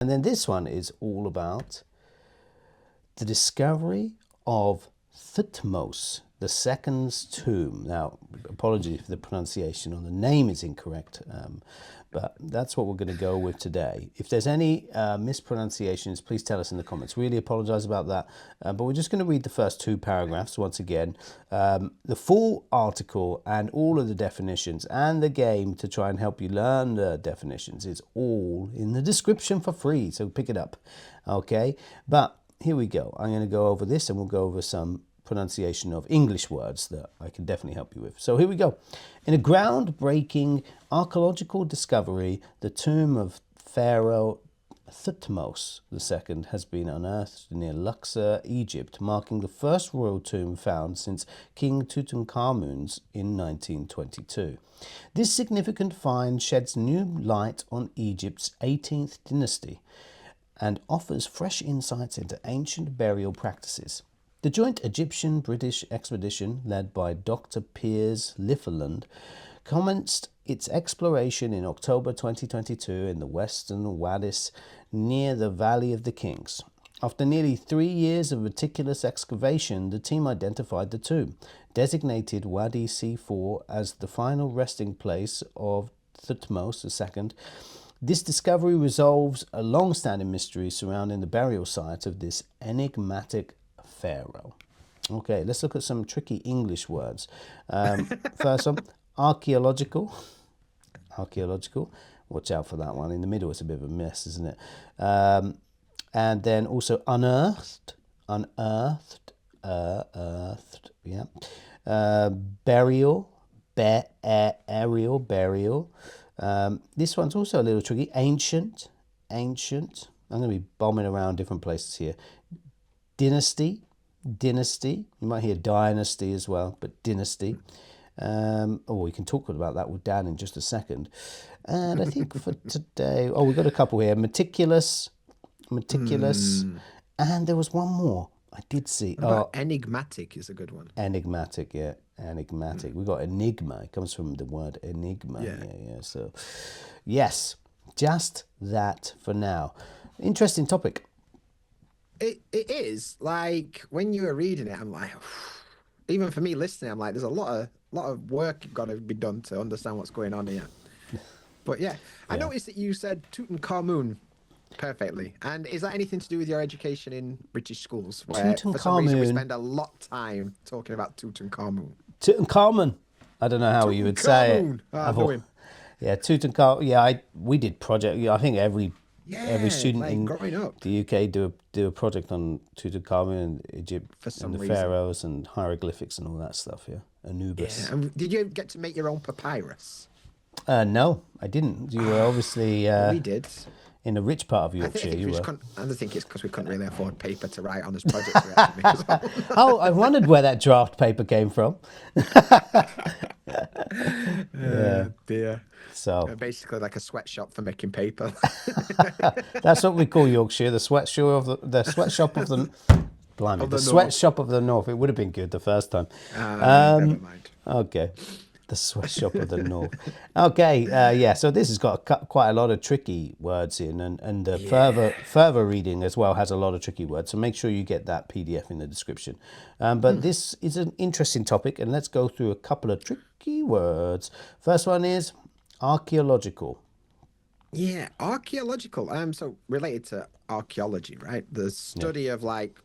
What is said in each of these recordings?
And then this one is all about the discovery of Thutmose II's tomb. Now, apologies if the pronunciation on the name is incorrect, but that's what we're going to go with today. If there's any mispronunciations, please tell us in the comments. Really apologize about that, but we're just going to read the first two paragraphs once again. The full article and all of the definitions and the game to try and help you learn the definitions is all in the description for free, so pick it up. Okay, but here we go. I'm going to go over this and we'll go over some pronunciation of English words that I can definitely help you with. So here we go. In a groundbreaking archaeological discovery, the tomb of Pharaoh Thutmose II has been unearthed near Luxor, Egypt, marking the first royal tomb found since King Tutankhamun's in 1922. This significant find sheds new light on Egypt's 18th dynasty and offers fresh insights into ancient burial practices. The joint Egyptian-British expedition, led by Dr. Piers Litherland, commenced its exploration in October 2022 in the western Wadis near the Valley of the Kings. After nearly 3 years of meticulous excavation, the team identified the tomb, designated Wadi C4 as the final resting place of Thutmose II. This discovery resolves a long-standing mystery surrounding the burial site of this enigmatic pharaoh. Okay, let's look at some tricky English words. First one, archaeological. Archaeological. Watch out for that one. In the middle, it's a bit of a mess, isn't it? And then also unearthed. Unearthed. Earthed. Yeah. Burial. Aerial. Burial. This one's also a little tricky. Ancient. Ancient. I'm going to be bombing around different places here. Dynasty. Dynasty. You might hear dynasty as well, but dynasty. We can talk about that with Dan in just a second. And I think for today, we've got a couple here. Meticulous. And there was one more I did see. Enigmatic is a good one. Enigmatic, yeah. Enigmatic. We've got enigma. It comes from the word enigma. Yeah. So, yes, just that for now. Interesting topic. It is, like, when you were reading it, I'm like, even for me listening, I'm like, there's a lot of work got to be done to understand what's going on here. But yeah, I noticed that you said Tutankhamun perfectly. And is that anything to do with your education in British schools, where for some reason we spend a lot of time talking about Tutankhamun? Tutankhamun. I don't know how you would say it. I know him. Yeah, Tutankhamun. Yeah, we did project. I think every student in the UK do a project on Tutankhamun and Egypt and the pharaohs and hieroglyphics and all that stuff. Yeah, Anubis. Yeah. And did you get to make your own papyrus? No, I didn't. You were obviously. We did. In a rich part of Yorkshire, I think it's because we couldn't really afford paper to write on this project. I wondered where that draft paper came from. Dear. So basically, like a sweatshop for making paper. That's what we call Yorkshire, the sweatshop of the sweatshop of the north. It would have been good the first time. Never mind. Okay. The sweatshop of the north. Okay, so this has got quite a lot of tricky words in, and the further reading as well has a lot of tricky words. So make sure you get that PDF in the description. But this is an interesting topic, and let's go through a couple of tricky words. First one is archaeological. Yeah, archaeological. So related to archaeology, right? The study of like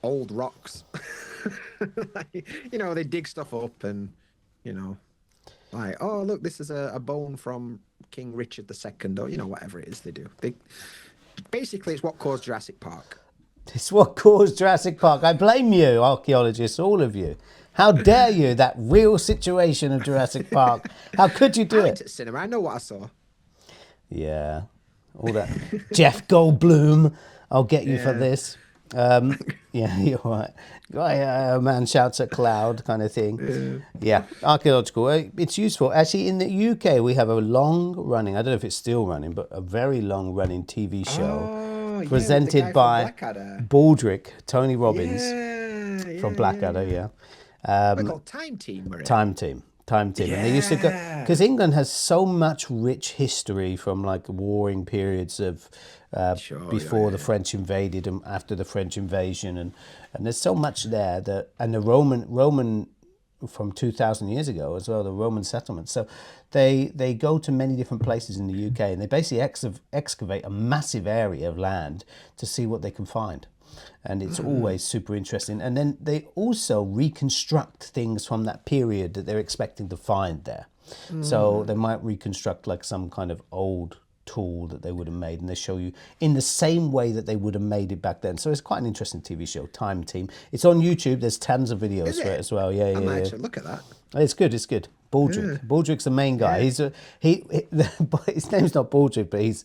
old rocks. They dig stuff up and, like, oh, look, this is a bone from King Richard II, or, whatever it is they do. Basically, it's what caused Jurassic Park. It's what caused Jurassic Park. I blame you, archaeologists, all of you. How dare you, that real situation of Jurassic Park. How could you do it? I went to the cinema. I know what I saw. Yeah. All that. Jeff Goldblum, I'll get you for this. Yeah, you're right. A man shouts at cloud kind of thing. Yeah, archaeological. It's useful. Actually, in the UK, we have a long-running, I don't know if it's still running, but a very long-running TV show presented by Baldrick, Tony Robbins from Blackadder, They're called Time Team. Time Team. Time Team. And they used to go, Yeah. because England has so much rich history from like warring periods of Sure. Yeah. before Yeah. the Yeah. French invaded and after the French invasion, and there's so much there that, and the Roman from 2,000 years ago as well, the Roman settlements. So they go to many different places in the UK, and they basically excavate a massive area of land to see what they can find. And it's always super interesting. And then they also reconstruct things from that period that they're expecting to find there. So they might reconstruct like some kind of old tool that they would have made, and they show you in the same way that they would have made it back then. So it's quite an interesting TV show, Time Team. It's on YouTube. There's tons of Is videos for it it? as well. Yeah, I yeah, might yeah. actually look at that. It's good. It's good. Yeah. Baldrick's the main guy. Yeah. He his name's not Baldrick, but he's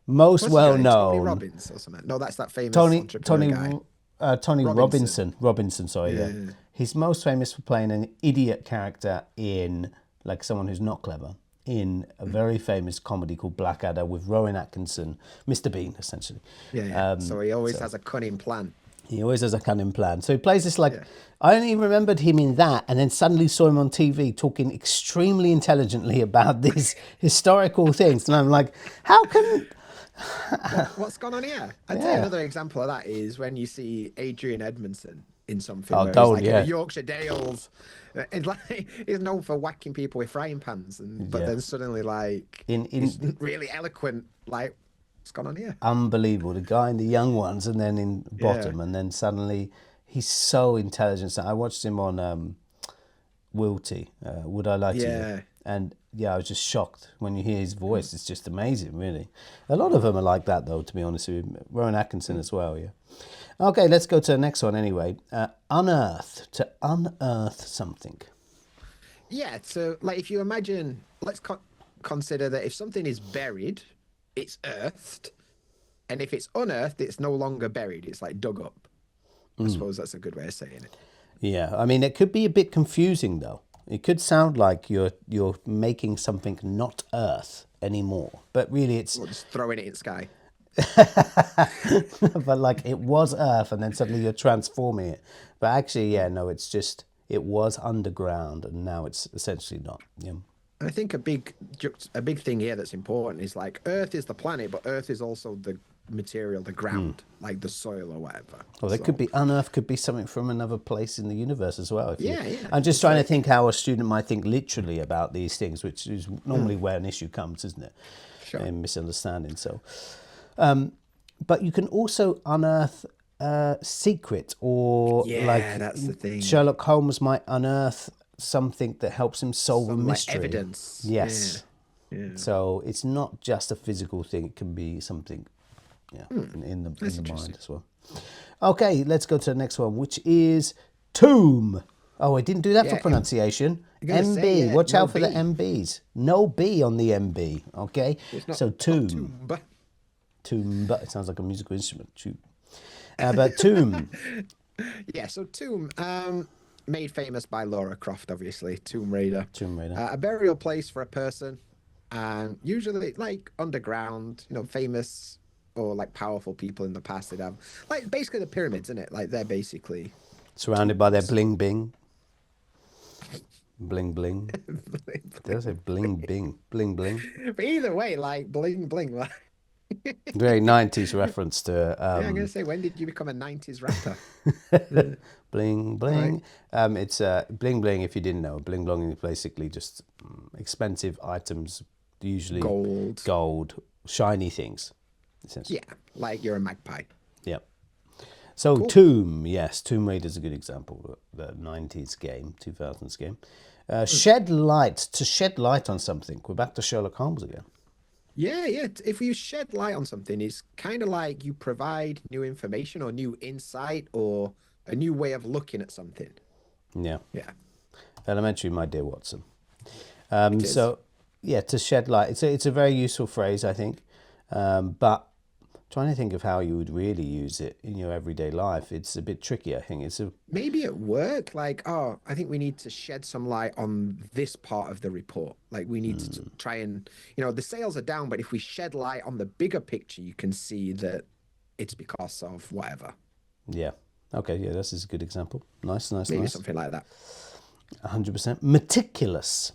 most What's his well name? Tony known. Robbins or something? No, that's that famous Tony entrepreneur Tony guy. Tony Robinson. Robinson. Sorry, yeah. Yeah. He's most famous for playing an idiot character in, like, someone who's not clever, in a very famous comedy called Blackadder with Rowan Atkinson, Mr. Bean, essentially. Yeah. Yeah. So he always has a cunning plan. He always has a cunning plan. So he plays this like, Yeah. I only remembered him in that, and then suddenly saw him on TV talking extremely intelligently about these historical things. And I'm like, how can... What's gone on here? I'd say Yeah. another example of that is when you see Adrian Edmondson in something Oh, where Dole, he's like yeah. in the Yorkshire Dales. And like he's known for whacking people with frying pans, but Yeah. then suddenly like In he's really eloquent. Like, what's gone on here? Unbelievable. The guy in the young ones, and then in bottom, and then suddenly he's so intelligent. So I watched him on Wilty, Would I Lie to You? Yeah. And yeah, I was just shocked when you hear his voice. It's just amazing, really. A lot of them are like that, though, to be honest with you. Rowan Atkinson as well, yeah. Okay, let's go to the next one anyway. Unearth, to unearth something. Yeah. So like if you imagine, let's consider that if something is buried, it's earthed, and if it's unearthed, it's no longer buried. It's like dug up. I suppose that's a good way of saying it. Yeah, I mean, it could be a bit confusing, though. It could sound like you're making something not earth anymore, but really it's... Or just throwing it in the sky. but like it was earth, and then suddenly you're transforming it. But actually, yeah, no, it's just, it was underground, and now it's essentially not. Yeah. I think a big thing here that's important is like Earth is the planet, but Earth is also the material, the ground, like the soil or whatever. Well, there could be, unearth could be something from another place in the universe as well. Yeah. I'm just trying to think how a student might think literally about these things, which is normally where an issue comes, isn't it? Sure. In misunderstanding. So, but you can also unearth secret, or like that's the thing. Sherlock Holmes might unearth something that helps him solve a Some, like, mystery. evidence. Yes. Yeah. So it's not just a physical thing; it can be something, in the mind as well. Okay, let's go to the next one, which is tomb. Oh, I didn't do that for pronunciation. gonna MB. say, Watch no out for the B. MBs. No B on the MB. Okay. So tomb. But Tomb. It sounds like a musical instrument. Tomb. But tomb. yeah, so Tomb, made famous by Laura Croft, obviously, Tomb Raider. Tomb Raider. A burial place for a person, and usually like underground, famous or like powerful people in the past. They'd have like basically the pyramids, isn't it? Like they're basically Surrounded by their bling bing. Bling bling. Did I say bling bing? Bling bling. But either way, like bling bling. Like, Very 90s reference to yeah, I'm gonna say, when did you become a '90s rapper? bling bling. It's bling bling. If you didn't know, bling bling is basically just expensive items, usually gold, shiny things. Essentially. Yeah, like you're a magpie. Yep. So Tomb, yes, Tomb Raider is a good example. The 90s game, 2000s game. Shed light on something. We're back to Sherlock Holmes again. Yeah. If you shed light on something, it's kind of like you provide new information or new insight or a new way of looking at something. Yeah. Yeah. Elementary, my dear Watson. is. So, yeah, to shed light. It's a very useful phrase, I think. But trying to think of how you would really use it in your everyday life, it's a bit tricky, I think. Maybe at work, like, oh, I think we need to shed some light on this part of the report. Like we need to try and, the sales are down, but if we shed light on the bigger picture, you can see that it's because of whatever. Yeah. Okay, yeah, this is a good example. Nice. Maybe something like that. 100%. Meticulous.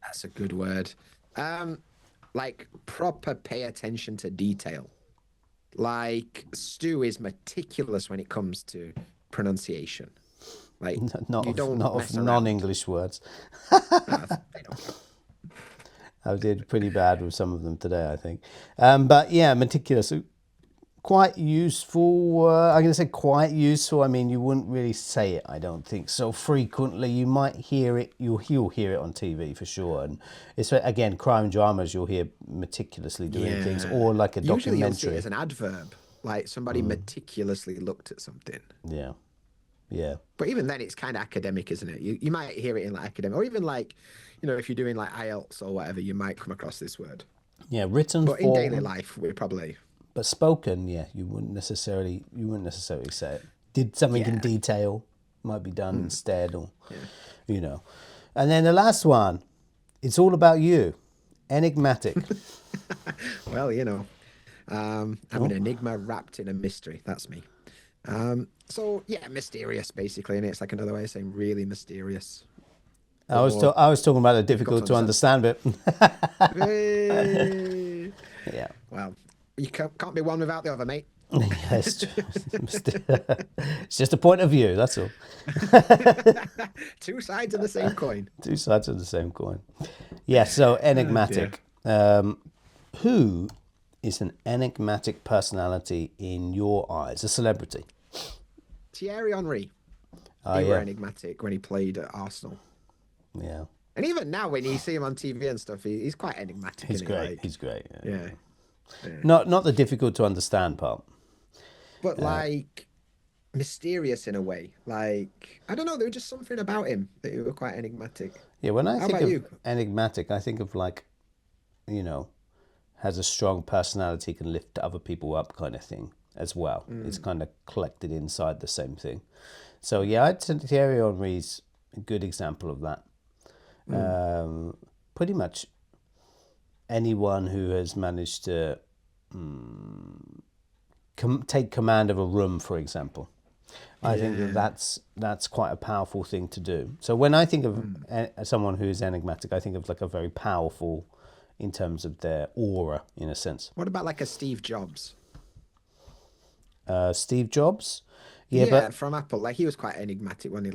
That's a good word. Um, like proper pay attention to detail. Like Stu is meticulous when it comes to pronunciation. Like Not you of, don't not of mess around. non-English words. No, they don't count. I did pretty bad with some of them today, I think. But yeah, meticulous. Quite useful. I'm going to say quite useful. I mean, you wouldn't really say it, I don't think, so frequently. You might hear it. You'll hear it on TV for sure. And it's again crime dramas. You'll hear meticulously doing things, Yeah. or like a Usually you'll see it documentary. as an adverb, like somebody meticulously looked at something. Yeah, yeah, But even then, it's kind of academic, isn't it? You might hear it in like academic, or even like, if you're doing like IELTS or whatever, you might come across this word. yeah. Written But in daily form, life, we probably, but spoken. Yeah, you wouldn't necessarily say it. Did something in yeah, detail might be done instead, or yeah. you know. And then the last one, it's all about you. Enigmatic. Well, I'm an Oh, enigma wrapped in a mystery. That's me. So yeah, mysterious basically, and it's like another way of saying really mysterious or I was talking about the difficult to difficult to understand. understand bit. Hey. Yeah. Well, you can't be one without the other, mate. Yeah, it's true. It's just a point of view, that's all. Two sides of the same coin. Two sides of the same coin. Yeah, so Oh dear. enigmatic. Who is an enigmatic personality in your eyes? A celebrity? Thierry Henry. Oh, He were yeah. enigmatic when he played at Arsenal. Yeah. And even now, when you see him on TV and stuff, he's quite enigmatic, He's isn't he? great. Like, He's great. Yeah. yeah, yeah. Not the difficult to understand part. But like mysterious in a way. Like, I don't know, there was just something about him that he were quite enigmatic. Yeah, when I How think about of you? enigmatic, I think of like, you know, has a strong personality, can lift other people up kind of thing as well. It's kind of collected inside the same thing. So yeah, I'd say Thierry Henry's a good example of that. Mm, Pretty much anyone who has managed to take command of a room, for example. I think that yeah. that's quite a powerful thing to do. So when I think of Mm. someone who's enigmatic, I think of like a very powerful in terms of their aura, in a sense. What about like a Steve Jobs? Steve Jobs, yeah, Yeah, but from Apple. Like he was quite enigmatic when he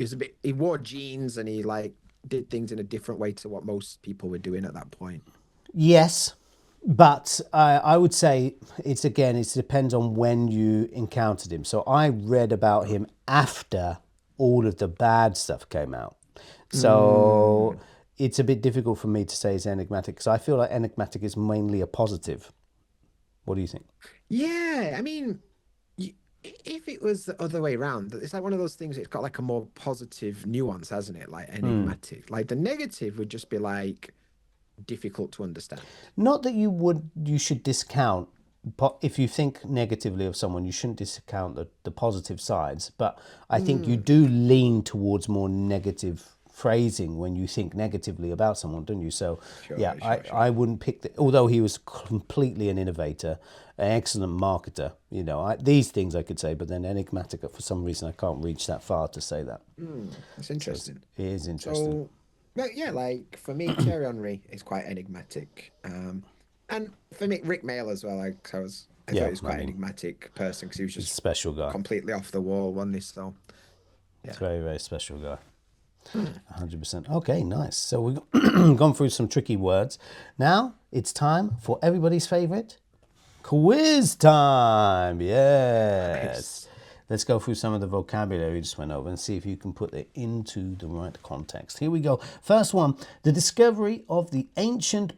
was a bit he wore jeans and he like did things in a different way to what most people were doing at that point. yes, but I would say it depends on when you encountered him. So I read about him after all of the bad stuff came out. So Mm. it's a bit difficult for me to say he's enigmatic because I feel like enigmatic is mainly a positive. What do you think? Yeah, I mean, you, if it was the other way around, it's like one of those things. It's got like a more positive nuance, hasn't it? Like enigmatic. Like the negative would just be like difficult to understand. Not that you should discount, but if you think negatively of someone, you shouldn't discount the positive sides. But I think you Mm, do lean towards more negative phrasing when you think negatively about someone, don't you? So yeah, sure, I, sure, sure. I wouldn't pick although he was completely an innovator, an excellent marketer, these things I could say, but then enigmatic, for some reason I can't reach that far to say that. That's So interesting. it is interesting. So, but yeah, like for me, Thierry Henry is quite enigmatic. And for me, Rick Mail as well. I thought he Yeah, was I quite mean, enigmatic person because he was he's a just special guy. completely off the wall, wasn't he? So, He's yeah. a very, very special guy. 100%. Okay, nice. So we've gone through some tricky words. Now it's time for everybody's favorite quiz time. Yes. Nice. Let's go through some of the vocabulary we just went over and see if you can put it into the right context. Here we go. First one, the discovery of the ancient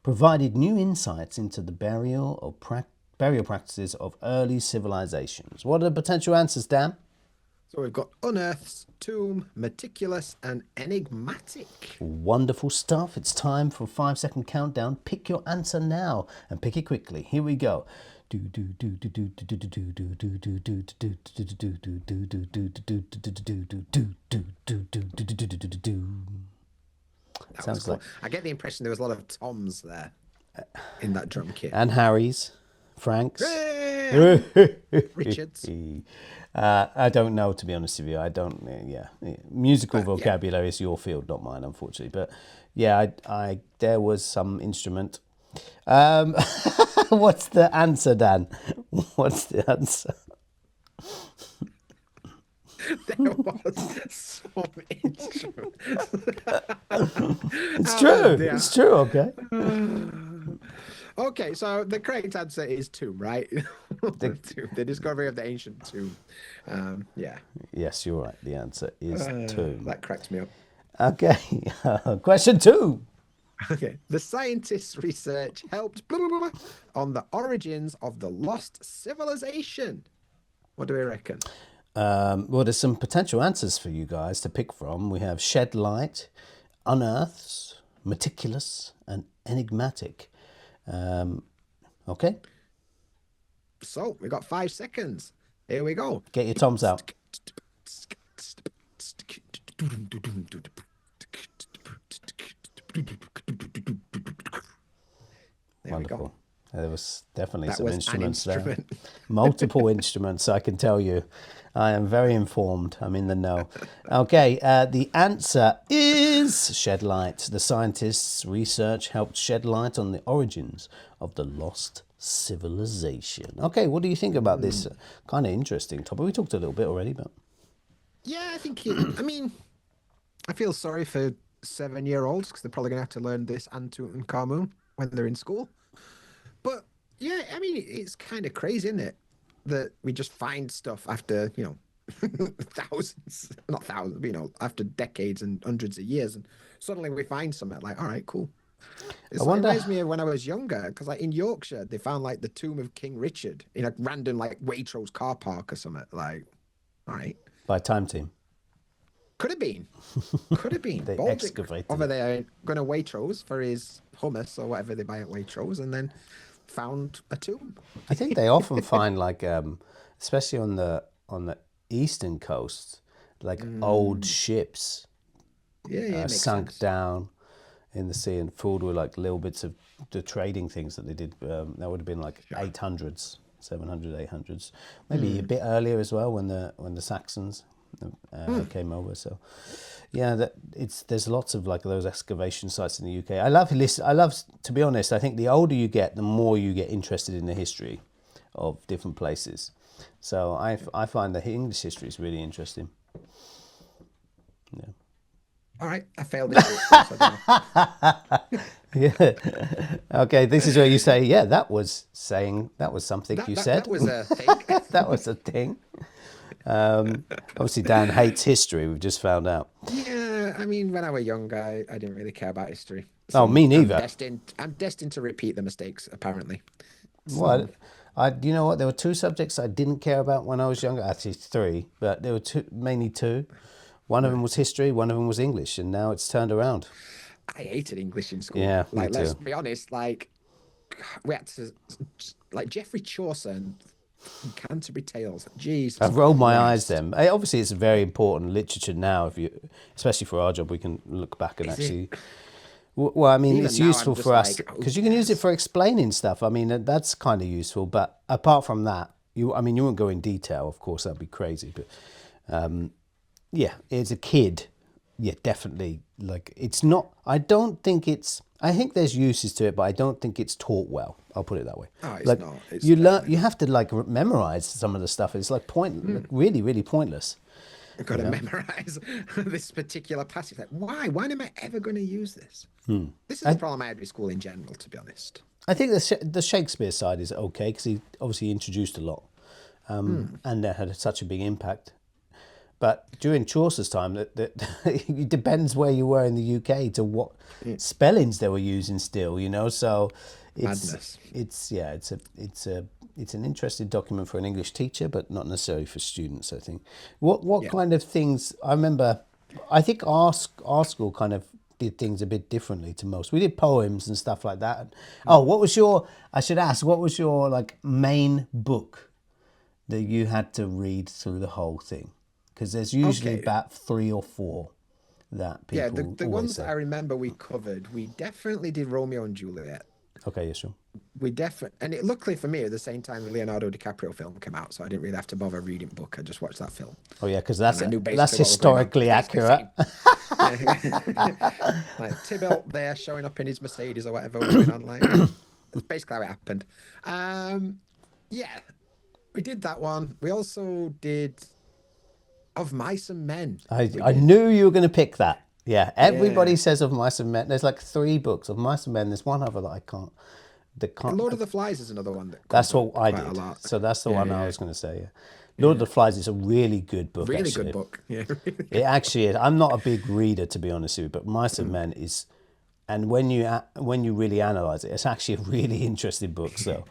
provided new insights into the burial practices of early civilizations. What are the potential answers, Dan? So we've got unearths, tomb, meticulous, and enigmatic. Wonderful stuff. It's time for a 5-second countdown. Pick your answer now and pick it quickly. Here we go. That was Sounds like cool. I get the impression there was a lot of toms there in that drum kit. and Harry's Franks. Richards. I don't know, to be honest with you. I don't. Musical But, yeah. vocabulary is your field, not mine, unfortunately. But yeah, I there was some instrument. What's the answer, Dan? What's the answer? There was some instrument. It's Oh, true. dear. It's true. Okay. Okay, so the correct answer is tomb, right? Tomb, the discovery of the ancient tomb. Yeah, Yes, you're right. The answer is tomb. that cracks me up. Okay. Question 2. Okay, the scientists' research helped blah, blah, blah, blah, on the origins of the lost civilization. What do we reckon? Well, there's some potential answers for you guys to pick from. We have shed light, unearths, meticulous, and enigmatic. Okay, So we got 5 seconds. Here we go. get your toms out. There we go. Wonderful. There was definitely That some was an instruments there. instrument. Multiple instruments, I can tell you. I am very informed. I'm in the know. Okay, the answer is shed light. The scientists' research helped shed light on the origins of the lost civilization. Okay, what do you think about this kind of interesting topic? We talked a little bit already, but Yeah, I think I mean, I feel sorry for 7-year-olds because they're probably going to have to learn this and Tutankhamun when they're in school. But yeah, I mean, it's kind of crazy, isn't it? That we just find stuff after, thousands, not thousands, but, after decades and hundreds of years, and suddenly we find something like, all right, cool. It reminds me of when I was younger, because like in Yorkshire, they found like the tomb of King Richard in a random like Waitrose car park or something. Like, all right, by Time Team. could have been, could have been. They Baldric excavated over it. there going to Waitrose for his hummus or whatever they buy at Waitrose, and then found a tomb. I think they often find like, especially on the eastern coast, like old ships Yeah, makes sunk sense. down in the sea and filled with like little bits of the trading things that they did. That would have been like 800s, 700, 800s, maybe a bit earlier as well when the Saxons came over. So yeah, there's lots of like those excavation sites in the UK. I love, to be honest, I think the older you get, the more you get interested in the history of different places. So I find the English history is really interesting. Yeah. All right, I failed this. So I don't know. Yeah. Okay, this is where you say, yeah, that was something you said. That was a thing. That was a thing. Obviously, Dan hates history. We've just found out. Yeah, I mean, when I was young, I didn't really care about history. Oh, me neither. I'm destined to repeat the mistakes, apparently. What? You know what? There were 2 subjects I didn't care about when I was younger. Actually, 3, but there were mainly 2. One of them was history. One of them was English, and now it's turned around. I hated English in school. Yeah, like, me let's too. be honest. Like, we had to, like Geoffrey Chaucer and Canterbury Tales. Jesus, I've rolled my eyes Christ. then. Obviously, it's very important literature now. Especially for our job, we can look back and Is it? actually. Well, I mean, Even it's now, I'm useful just for us like, who because you can use it cares? for explaining stuff. I mean, that's kind of useful. But apart from that, you won't go in detail. Of course, that'd be crazy. But yeah, as a kid, yeah, definitely. Like, it's not. I don't think it's. I think there's uses to it, but I don't think it's taught well. I'll put it that way. Oh, it's Like, not. It's you learn. definitely You have to like memorize some of the stuff. It's like like, really, really pointless. I've got to memorize this particular passage. Like, why? Why am I ever going to use this? This is the problem I had with school in general, to be honest. I think the Shakespeare side is okay because he obviously introduced a lot, and that had such a big impact. But during Chaucer's time, that it depends where you were in the UK to what spellings they were using still. So Madness. it's an interesting document for an English teacher, but not necessarily for students. I think. What kind of things? I remember. I think our school kind of did things a bit differently to most. We did poems and stuff like that. Oh, what was your? I should ask. What was your like main book that you had to read through the whole thing? Because there's usually Okay. about 3 or 4 that people Yeah, the always ones say. that I remember we covered, we definitely did Romeo and Juliet. Okay, yeah, sure. We definitely, and it luckily for me, at the same time the Leonardo DiCaprio film came out, so I didn't really have to bother reading book. I just watched that film, Oh yeah, because and I knew that's basically what was going on. historically Basically, accurate. same. Yeah. Like Tybalt there showing up in his Mercedes or whatever was going on. Like, yeah, that's basically how it happened. Yeah, we did that one. We also did Of Mice and Men. We I did. knew you were going to pick that. Yeah, Yeah. everybody says Of Mice and Men. There's like 3 books of Mice and Men. There's one other that I can't. That can't. Lord of the Flies is another one that That's comes up what I quite a did. lot. So that's the Yeah, one I yeah, was going to say. Yeah, Lord of yeah. the Flies is a really good book. Really good Actually, book. Yeah, really it good. actually is. I'm not a big reader, to be honest with you, but Mice and Mm. Men is, and when you really analyze it, it's actually a really interesting book. So,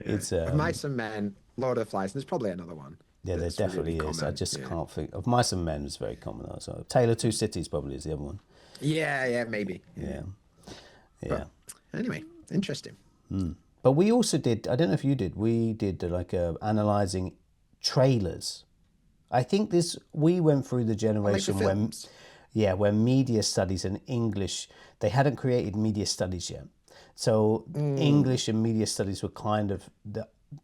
Yeah. it's Of Mice and Men, Lord of the Flies. There's probably another one yeah, there that's really definitely is. I common. just Yeah. can't think of Mice and Men is very common though. So Tale of Two Cities probably is the other one. Yeah, yeah, maybe. Yeah. Yeah, But yeah. anyway, interesting. But we also did. I don't know if you did. We did like analyzing trailers. I think this we went through the I like the generation when, films. yeah, where media studies and English, they hadn't created media studies yet. So Mm. English and media studies were kind of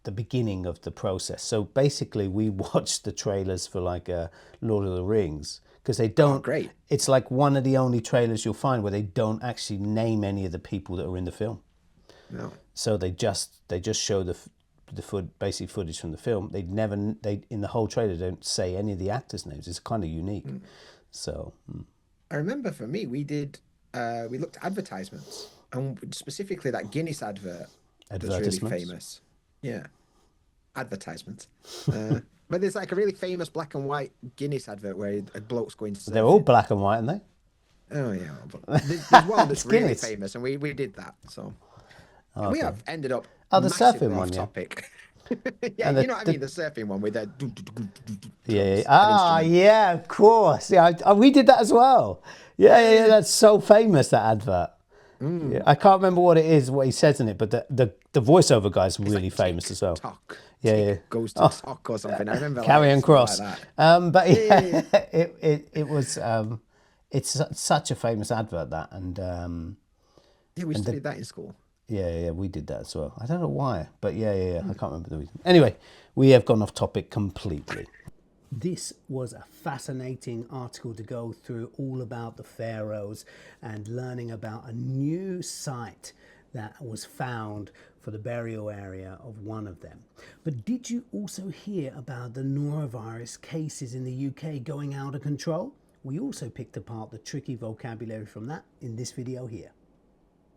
the beginning of the process. So basically, we watched the trailers for like Lord of the Rings because they Oh, don't. great. It's like one of the only trailers you'll find where they don't actually name any of the people that are in the film. No. So they just show basic footage from the film. They in the whole trailer don't say any of the actors' names. It's kind of unique. Mm. So I remember for me, we looked at advertisements and specifically that Guinness advert that's really advertisements. famous. Yeah, advertisement. But there's like a really famous black and white Guinness advert where a bloke's going They're all surfing. black and white, aren't they? Oh yeah, but there's one It's that's really Guinness. famous, and we did that. So Oh, we okay. have ended up Oh, the massively surfing off one, yeah. topic. Yeah, And you know what I the mean? The surfing one with the yeah, yeah. drums, an Ah, instrument. yeah, of course. Yeah, we did that as well. Yeah, yeah, yeah. Yeah. That's so famous, that advert. Yeah, Mm. I can't remember what it is, what he says in it, but the voiceover guy's It's really like famous tick as well. tock, Yeah, yeah. tick goes to Oh, tock or something. I remember like Carry on something like cross. that. But Yeah, yeah, yeah, yeah. it was it's such a famous advert, that, Yeah, we and the studied that in school. yeah, yeah, we did that as well. I don't know why, but yeah, yeah, yeah. I can't remember the reason. Anyway, we have gone off topic completely. This was a fascinating article to go through, all about the pharaohs and learning about a new site that was found for the burial area of one of them. But did you also hear about the norovirus cases in the UK going out of control? We also picked apart the tricky vocabulary from that in this video here.